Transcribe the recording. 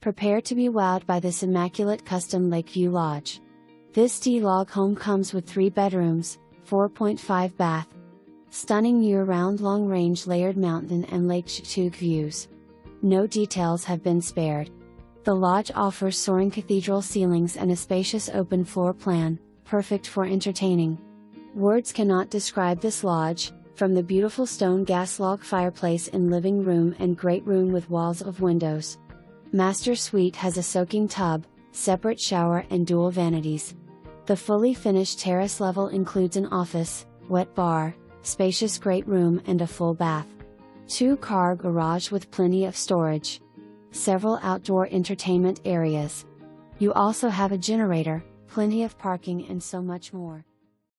Prepare to be wowed by this immaculate custom Lakeview Lodge. This D-log home comes with 3 bedrooms, 4.5 bath. Stunning year-round long-range layered mountain and lake CHATUGE views. No details have been spared. The lodge offers soaring cathedral ceilings and a spacious open floor plan, perfect for entertaining. Words cannot describe this lodge, from the beautiful stone gas log fireplace in living room and great room with walls of windows. Master suite has a soaking tub, separate shower and dual vanities. The fully finished terrace level includes an office, wet bar, spacious great room and a full bath. 2-car garage with plenty of storage. Several outdoor entertainment areas. You also have a generator, plenty of parking and so much more.